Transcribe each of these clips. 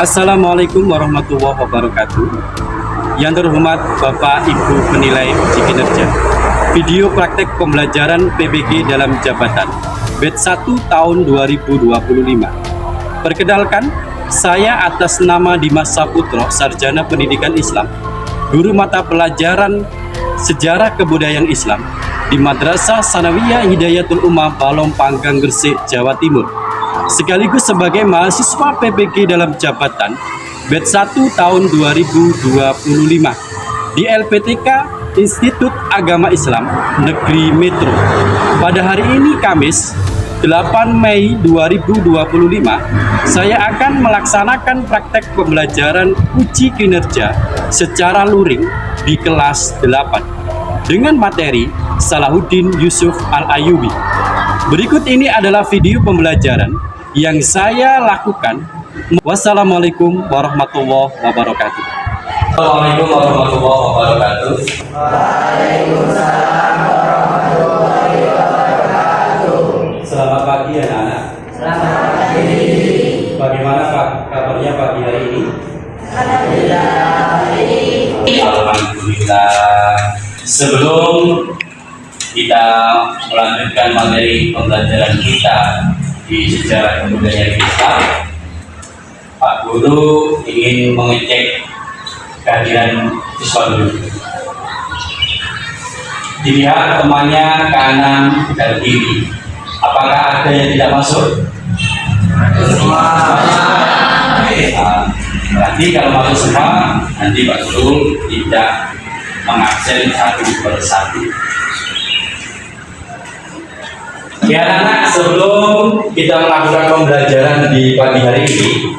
Assalamualaikum warahmatullahi wabarakatuh. Yang terhormat Bapak Ibu penilai uji kinerja, video praktek pembelajaran PBG dalam jabatan batch 1 tahun 2025. Perkenalkan, saya atas nama Dimas Saputro, Sarjana Pendidikan Islam, guru mata pelajaran Sejarah Kebudayaan Islam di Madrasah Sanawiyah Hidayatul Ummah Balong Panggang Gresik, Jawa Timur, sekaligus sebagai mahasiswa PBG dalam jabatan batch 1 tahun 2025 di LPTK Institut Agama Islam Negeri Metro. Pada hari ini Kamis 8 Mei 2025, saya akan melaksanakan praktek pembelajaran uji kinerja secara luring di kelas 8 dengan materi Salahuddin Yusuf Al-Ayyubi. Berikut ini adalah video pembelajaran yang saya lakukan. Wassalamualaikum warahmatullahi wabarakatuh. Assalamualaikum warahmatullahi wabarakatuh. Waalaikumsalam warahmatullahi wabarakatuh. Selamat pagi anak-anak. Selamat pagi. Bagaimana kabarnya pagi hari ini? Alhamdulillah. Alhamdulillah. Sebelum kita melanjutkan materi pembelajaran kita di sejarah kebudayaan kita, Pak Guru ingin mengecek kehadiran siswa dulu. Dilihat temannya kanan dan kiri. Apakah ada yang tidak masuk? Semua. Nanti kalau masuk semua, nanti Pak Guru tidak mengabsen satu persatu. Ya anak-anak, sebelum kita melakukan pembelajaran di pagi hari ini,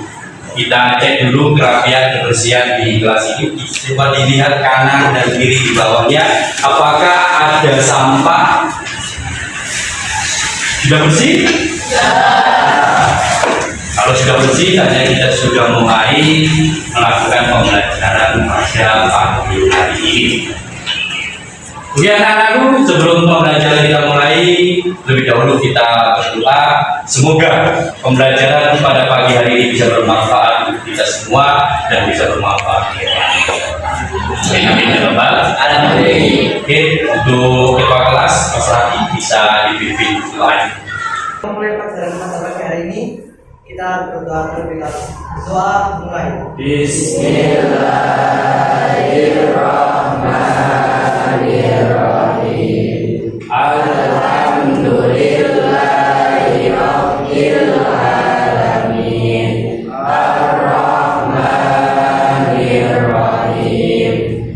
kita cek dulu kerapian kebersihan di kelas ini. Coba dilihat kanan dan kiri di bawahnya, apakah ada sampah? Sudah bersih? Ya. Kalau sudah bersih, tanya kita sudah mulai melakukan pembelajaran pada pagi hari ini. Oke anak-anakku, sebelum pembelajaran kita mulai, lebih dahulu kita berdoa. Semoga pembelajaran pada pagi hari ini bisa bermanfaat untuk kita semua dan bisa bermanfaat. Amin ya rabbal alamin. Oke, untuk ketua kelas Mas Rati bisa dipimpin lain. Mulai pelajaran kita pagi hari ini, kita berdoa terlebih dahulu. Doa mulai. Bismillahirrahmanirrahim. Alhamdulillahi rabbil alamin. Ar-Rahmanir Rahim.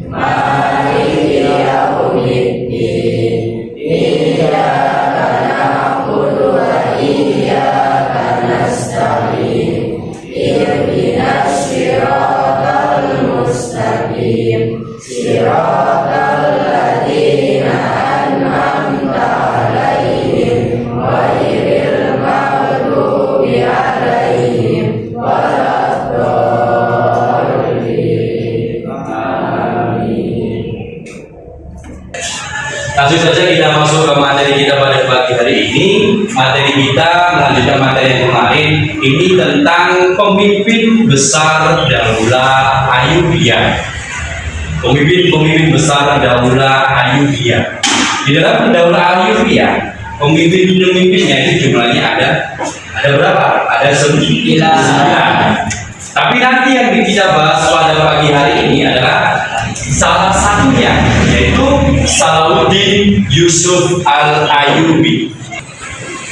Maliki yaumiddin. Iyyaka na'budu wa iyyaka nasta'in. Ihdinas siratal mustaqim. Siratal ladzina an'amta 'alaihim ghairil maghdubi 'alaihim waladdallin. Amin. Langsung saja kita masuk ke materi kita pada pagi hari ini. Materi kita melanjutkan materi yang kemarin. Ini tentang pemimpin besar Daulah Ayyubiyah. Pemimpin besar Daulah Ayyubiyah. Di dalam Daulah Ayyubiyah, pemimpinnya itu jumlahnya ada berapa? Ada 9. Tapi nanti yang kita bahas pada pagi hari ini adalah salah satunya, yaitu Salahuddin Yusuf Al-Ayyubi.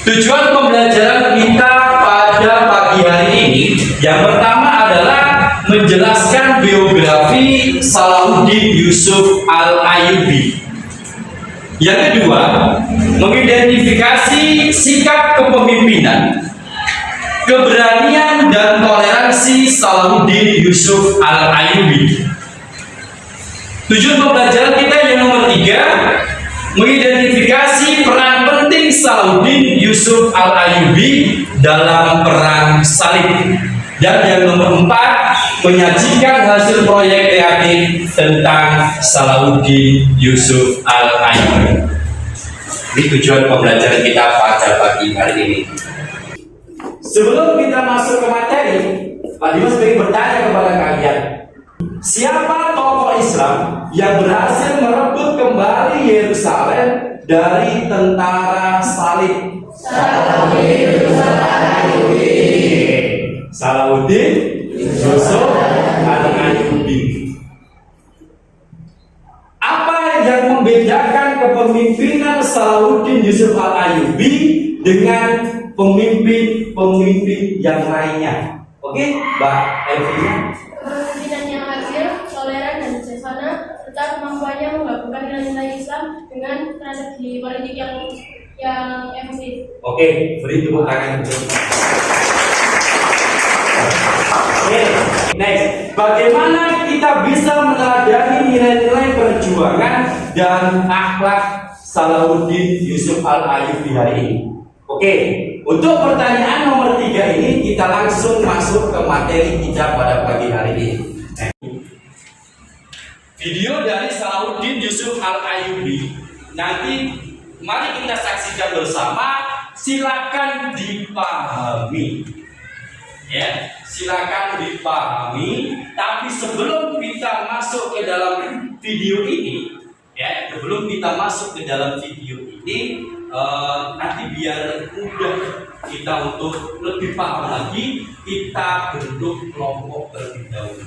Tujuan pembelajaran kita pada pagi hari ini, yang pertama adalah menjelaskan biografi Salahuddin Yusuf Al-Ayyubi. Yang kedua, mengidentifikasi sikap kepemimpinan, keberanian dan toleransi Salahuddin Yusuf Al-Ayyubi. Tujuan pembelajaran kita yang nomor 3, mengidentifikasi peran penting Salahuddin Yusuf Al-Ayyubi dalam perang salib. Dan yang nomor 4, menyajikan hasil proyek kreatif tentang Salahuddin Yusuf Al-Ayyubi. Ini tujuan pembelajaran kita pada pagi hari ini. Sebelum kita masuk ke materi, Pak Dimas ingin bertanya kepada kalian, siapa tokoh Islam yang berhasil merebut kembali Yerusalem dari tentara salib? Salahuddin Yusuf Al-Ayyubi. Apa yang membedakan kepemimpinan Salahuddin Yusuf Al-Ayyubi dengan pemimpin-pemimpin yang lainnya? Oke, Mbak Elvina. Kepemimpinan yang adil, toleran, dan bijaksana, serta kemampuannya menggabungkan nilai-nilai Islam dengan strategi politik yang efektif. Oke, beri tepuk tangan. Oke, next. Bagaimana kita bisa meneladani nilai-nilai perjuangan dan akhlak Salahuddin Yusuf Al-Ayyubi hari ini? Oke, untuk pertanyaan nomor 3 ini kita langsung masuk ke materi kita pada pagi hari ini. Video dari Salahuddin Yusuf Al-Ayyubi nanti mari kita saksikan bersama. Silakan dipahami, ya, silakan dipahami. Tapi sebelum kita masuk ke dalam video ini, ya, sebelum kita masuk ke dalam video ini, nanti biar mudah kita untuk lebih paham lagi, kita bentuk kelompok terlebih dahulu.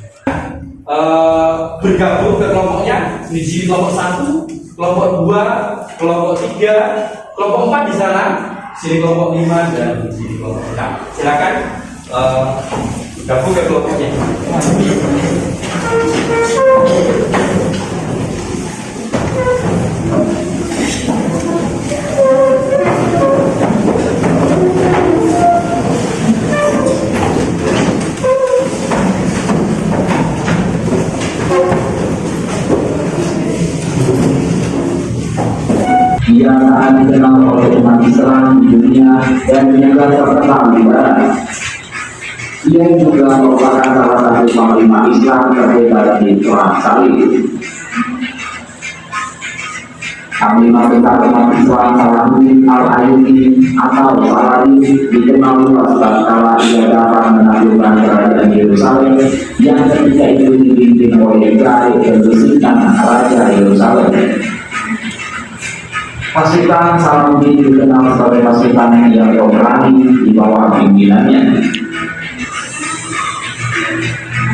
Bergabung ke kelompoknya, di sini kelompok 1, kelompok 2, kelompok 3, kelompok 4 di sana, sini kelompok 5 dan di sini kelompok 6. Silakan gabung ke kelompoknya. Ia saat dikenal oleh umat Islam di dunia dan juga terkenal di barat. Ia juga merupakan salah satu panglima Islam terhebat di perang salib. Panglima besar umat Islam Salahuddin Al-Ayyubi atau Saladin dikenal luas tatkala ia dapat menaklukkan kerajaan Yerusalem yang ketika itu dipimpin oleh Daud dan Sultan Raja Yerusalem. Pasukan Salahuddin dikenal sebagai pasukan yang berani di bawah pimpinannya.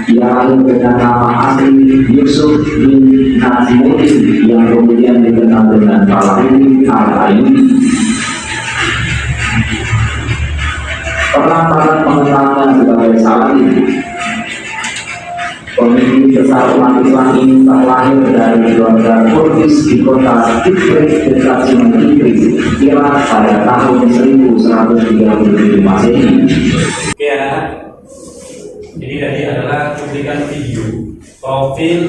Ia lahir dengan nama asli Yusuf bin Nazimuddin yang kemudian dikenal dengan Salahuddin Al-Ayyubi. Orang barat mengenalnya sebagai Saladin. Pemimpin besar umat Islam ini terlahir dari keluarga Kurdish di kota Tikrit dekat Sungai Tigris, Irak pada tahun 1137 Masehi. Oke anak, ini tadi adalah cuplikan video profil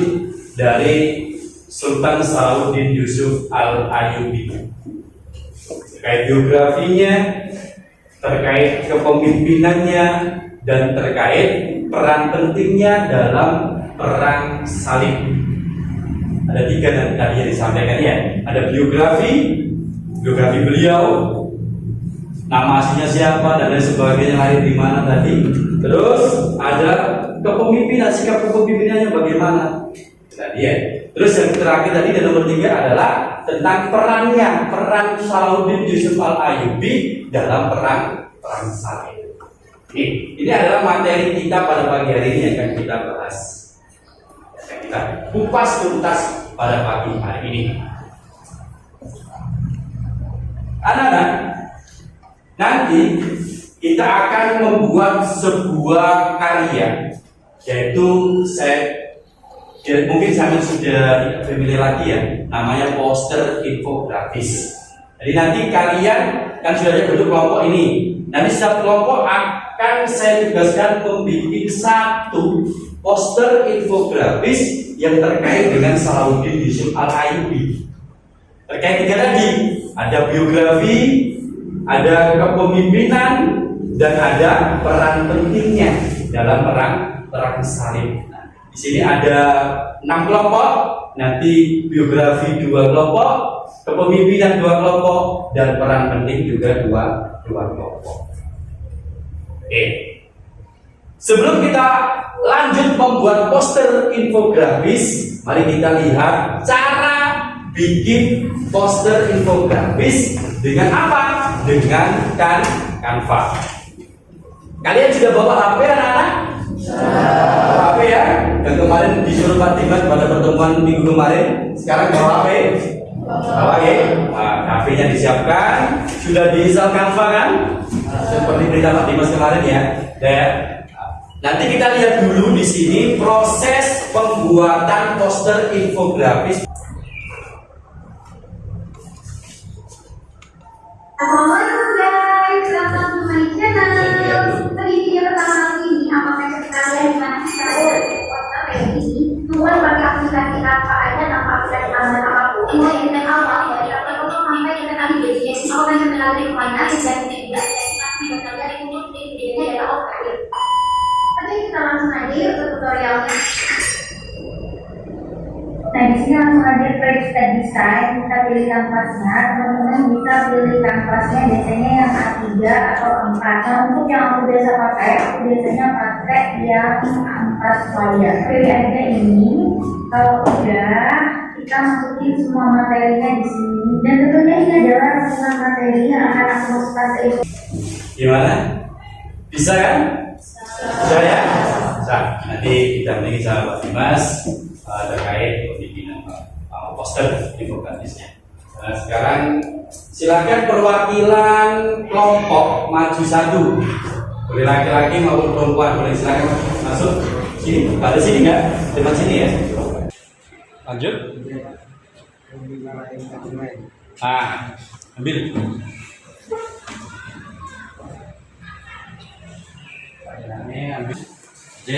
dari Sultan Salahuddin Yusuf Al-Ayyubi, terkait biografinya, terkait kepemimpinannya, dan terkait peran pentingnya dalam perang salib. Ada 3 tadi yang disampaikan, ya. Ada biografi beliau, nama aslinya siapa dan lain sebagainya, lahir di mana tadi. Terus ada kepemimpinan, sikap kepemimpinannya bagaimana tadi, ya. Terus yang terakhir tadi dan nomor 3 adalah tentang peran Salahuddin Yusuf Al-Ayyubi dalam perang salib. Ini adalah materi kita pada pagi hari ini yang akan kita bahas, yang kita kupas tuntas pada pagi hari ini. Anak-anak, nanti kita akan membuat sebuah karya, yaitu mungkin sampai sudah familiar lagi, ya, namanya poster infografis. Jadi nanti kalian kan sudah ada bentuk kelompok ini. Nanti setiap kelompok akan saya tugaskan membuat satu poster infografis yang terkait dengan Salahuddin Yusuf Al-Ayyubi. Terkait 3 tadi, ada biografi, ada kepemimpinan, dan ada peran pentingnya dalam perang salib. Nah, di sini ada 6 kelompok, nanti biografi 2 kelompok, kepemimpinan 2 kelompok, dan peran penting juga dua kelompok. Sebelum kita lanjut membuat poster infografis, mari kita lihat cara bikin poster infografis dengan apa? Dengan Canva. Kalian sudah bawa HP anak-anak? HP ya? Dan kemarin disuruh Pak Dimas pada pertemuan minggu kemarin. Sekarang bawa HP? Bawa ya? Nah, HP-nya disiapkan. Sudah diinstal Canva kan? Seperti berita Pak Dimas kemarin ya. Dan nanti kita lihat dulu di sini proses pembuatan poster infografis. Assalamualaikum guys, selamat datang di my channel. Bagi video pertama kali ini, apakah sekalian gimana cara membuat poster kayak gini? Tuan pakai aplikasi apa aja tanpa aplikasi tambahan apapun. Mulai dari awal dari upload foto sampai kita tadi jadinya. Kalau kan sebenarnya dari mana dan tidak pasti bakal dari untuk videonya ya tahu kali. Oke, kita langsung aja yuk ke tutorialnya. Nah, di sini langsung aja klik step design, kita pilih kanvasnya. Teman-teman bisa pilih kanvasnya biasanya yang A3 atau A4. Nah, untuk yang aku biasa pakai, aku biasanya pakai yang A4 layar. Pilih aja ini. Kalau udah, kita masukin semua materinya di sini. Dan tentunya ini adalah rangkuman materi yang akan aku masukkan ke ini. Gimana? Bisa kan? Bisa ya? Bisa. Nanti kita memiliki sama Pak Dimas terkait pembimbingan poster infografisnya. Nah, sekarang silakan perwakilan kelompok maju satu. Boleh laki-laki maupun perempuan, boleh silakan masuk sini. Pada sini nggak? Depan sini ya. Lanjut. Ambil. Ini ambil. J.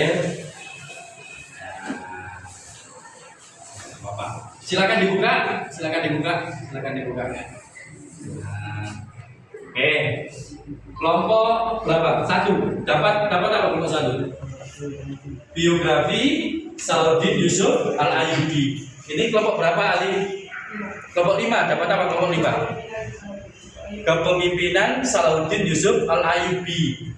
Silakan dibuka, silakan dibuka, silakan dibuka. Nah, oke, kelompok berapa? Satu. Dapat apa kelompok satu? Biografi Salahuddin Yusuf Al Ayyubi. Ini kelompok berapa Ali? Kelompok 5. Dapat apa kelompok 5? Kepemimpinan Salahuddin Yusuf Al Ayyubi.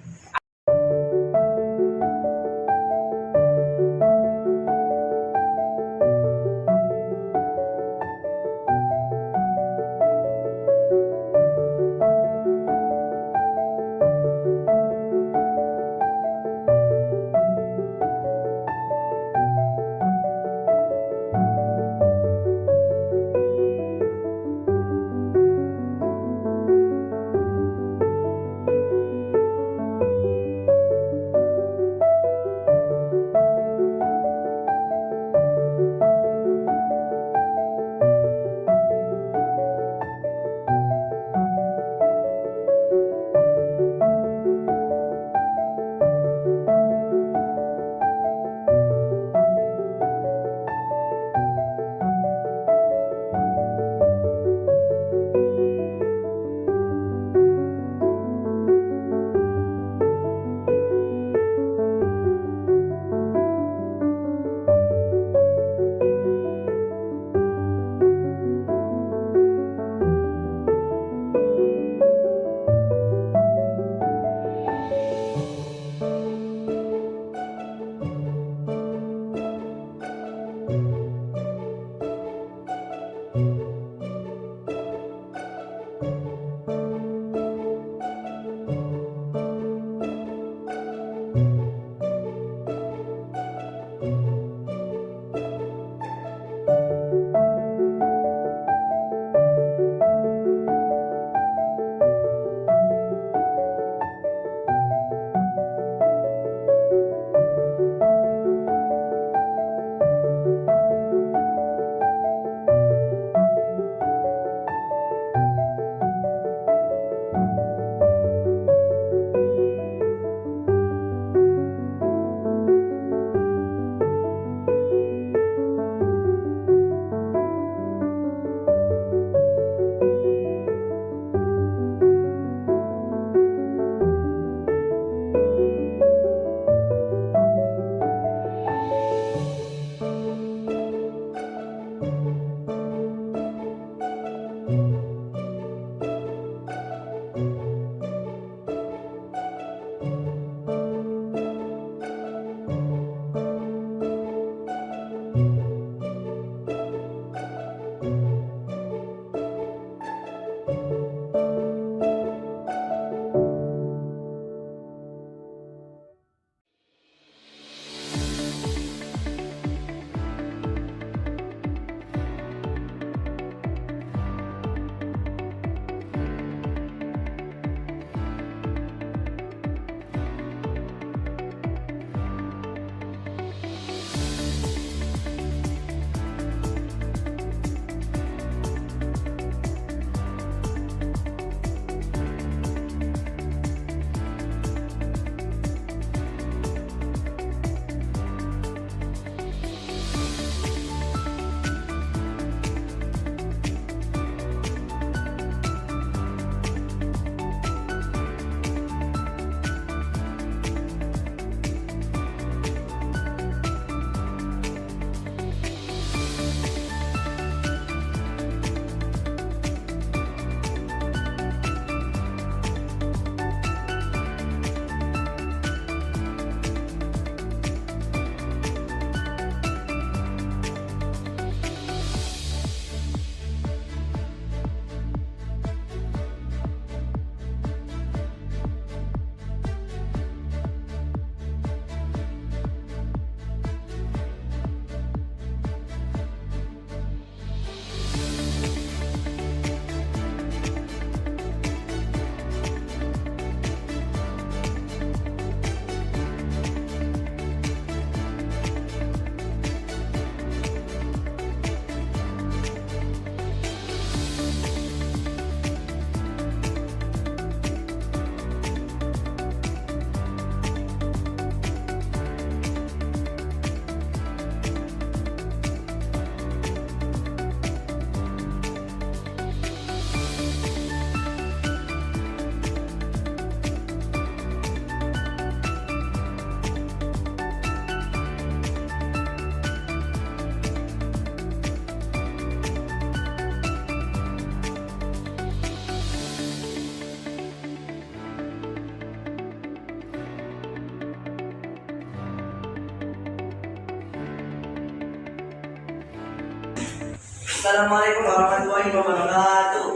Assalamualaikum warahmatullahi wabarakatuh.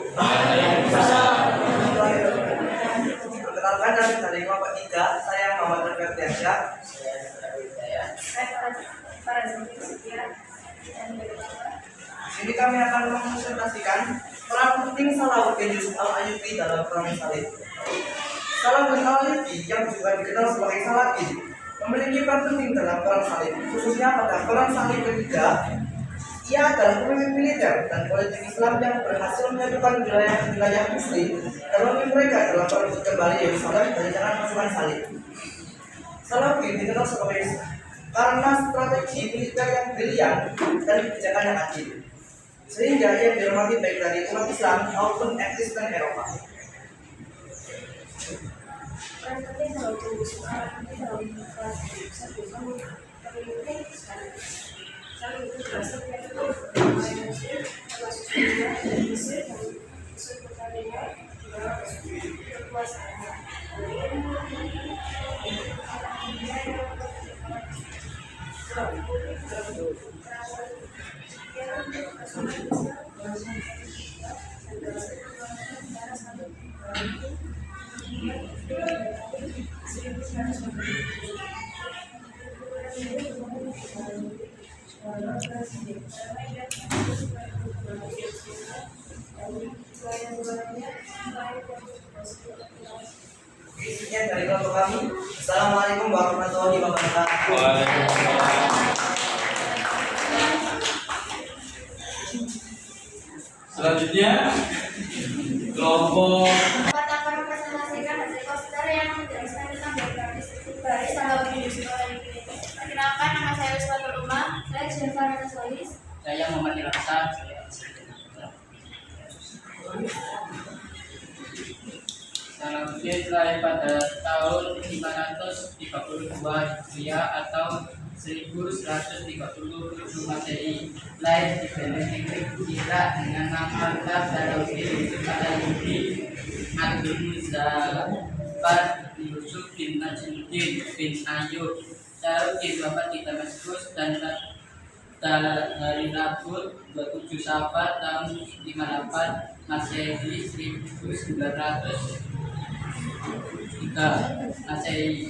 Perkenalkan dari tadi Bapak Tiga, saya Muhammad Rafiq Tiasyah. Ini kami akan mempresentasikan peran penting Salahuddin Yusuf Al-Ayyubi dalam perang salib. Salahuddin Al-Ayyubi yang juga dikenal sebagai Salatin memiliki peran penting dalam perang salib, khususnya pada perang salib ketiga. Ia adalah pemimpin militer dan politik Islam yang berhasil menyatukan wilayah Muslim dan memimpin mereka dalam merebut kembali Yerusalem dari tangan pasukan salib. Salahuddin dikenal sebagai karena strategi militer yang brilian dan kebijakan yang adil, sehingga ia dihormati baik dari umat Islam maupun Kristen Eropa. Sekian dari kelompok kami. Assalamualaikum warahmatullahi wabarakatuh. Selanjutnya kelompok Dapat akan mempresentasikan hasil poster yang menjelaskan tentang biografi dari Salahuddin Yusuf Al-Ayyubi. Perkenalkan, nama saya Wiswatul Umar, saya Jennifer Solis. Saya Muhammad Ilham. Salahuddin lahir pada tahun 532 Hijriah atau 1137 Masehi. Lahir di Benin, Irak dengan nama lengkap Salahuddin Yusuf Al-Ayyubi Abdul Muzaffar Yusuf bin Najmuddin bin Ayyub. Salahuddin wafat di Damaskus dan hari Rabu 27 Safar tahun 58 Masehi 1903 Masehi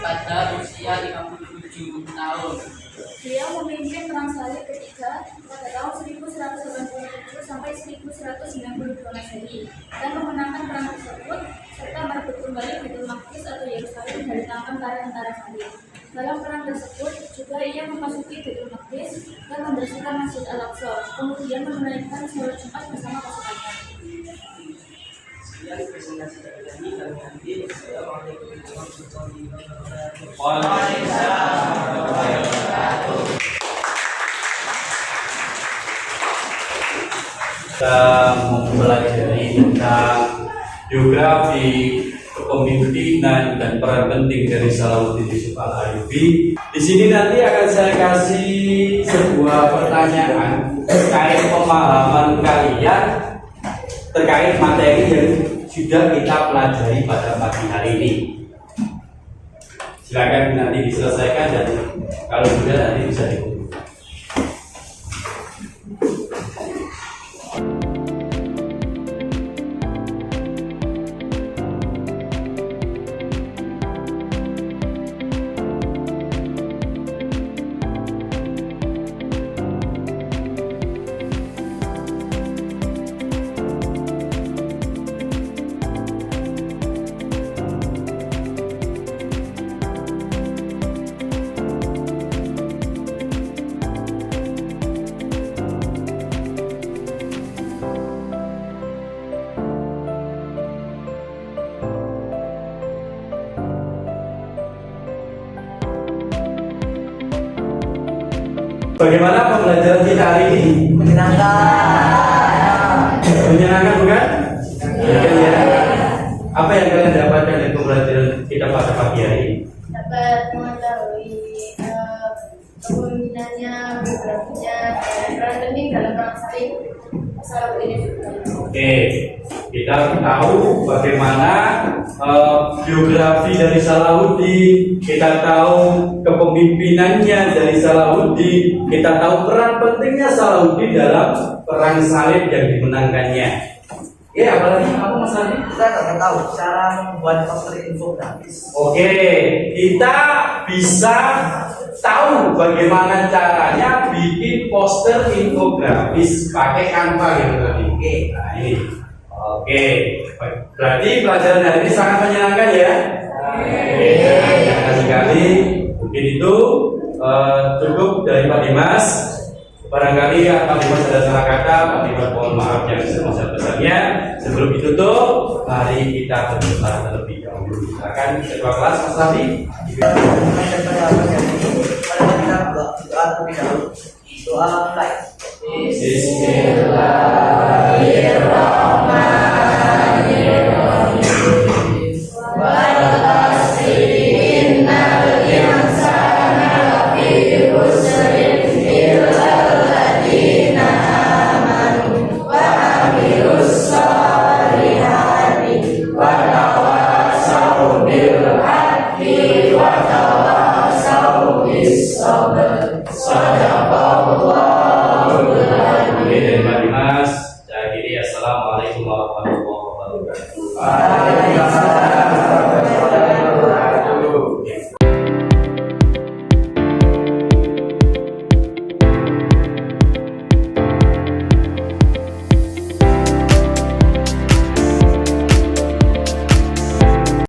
pada usia 57 tahun. Beliau memimpin perang salib ketiga pada tahun 1187 sampai 1192 Masehi dan memenangkan perang tersebut serta merebut kembali Baitul Maqdis atau Yerusalem dari tangan para tentara salib. Dalam perang tersebut juga ia memasuki Baitul Maqdis dan membersihkan Masjid Al-Aqsa, kemudian menunaikan sholat Jumat bersama pasukannya. Sekian presentasi dari kami nanti. Assalamualaikum warahmatullahi wabarakatuh. Kita mempelajari tentang biografi, kepemimpinan dan peran penting dari Salahuddin Yusuf Al-Ayyubi. Di sini nanti akan saya kasih sebuah pertanyaan terkait pemahaman kalian terkait materi yang sudah kita pelajari pada pagi hari ini. Silakan nanti diselesaikan dan kalau sudah nanti bisa dikumpulkan. Bagaimana pembelajaran kita hari ini? Menyenangkan. Menyenangkan bukan? Ya. Apa yang kalian dapatkan dari pembelajaran kita pada pagi hari ini? Dapat mengetahui kepemimpinannya, biografinya, dan peran penting dalam perang salib. Salahuddin juga. Oke, kita tahu bagaimana biografi dari Salahuddin, kita tahu kepemimpinannya dari Salahuddin, kita tahu peran pentingnya Salahuddin dalam perang salib yang dimenangkannya. Ya, apalagi apa Mas Adi? Kita nggak tahu cara membuat poster infografis. Oke, kita bisa tahu bagaimana caranya bikin poster infografis pakai Canva gitu tadi. Oke, nah ini. Oke, berarti pelajaran hari ini sangat menyenangkan ya. Oke, terima sekali. Mungkin itu cukup dari Pak Dimas. Barangkali ya Pak Dimas ada salah kata, Pak Dimas mohon maaf yang sebesar-besarnya. Sebelum ditutup, mari kita berdoa terlebih dahulu. Silakan ketua kelas Mas Raffi. Doa mulai. Assalamualaikum warahmatullahi wabarakatuh. Waalaikumsalam.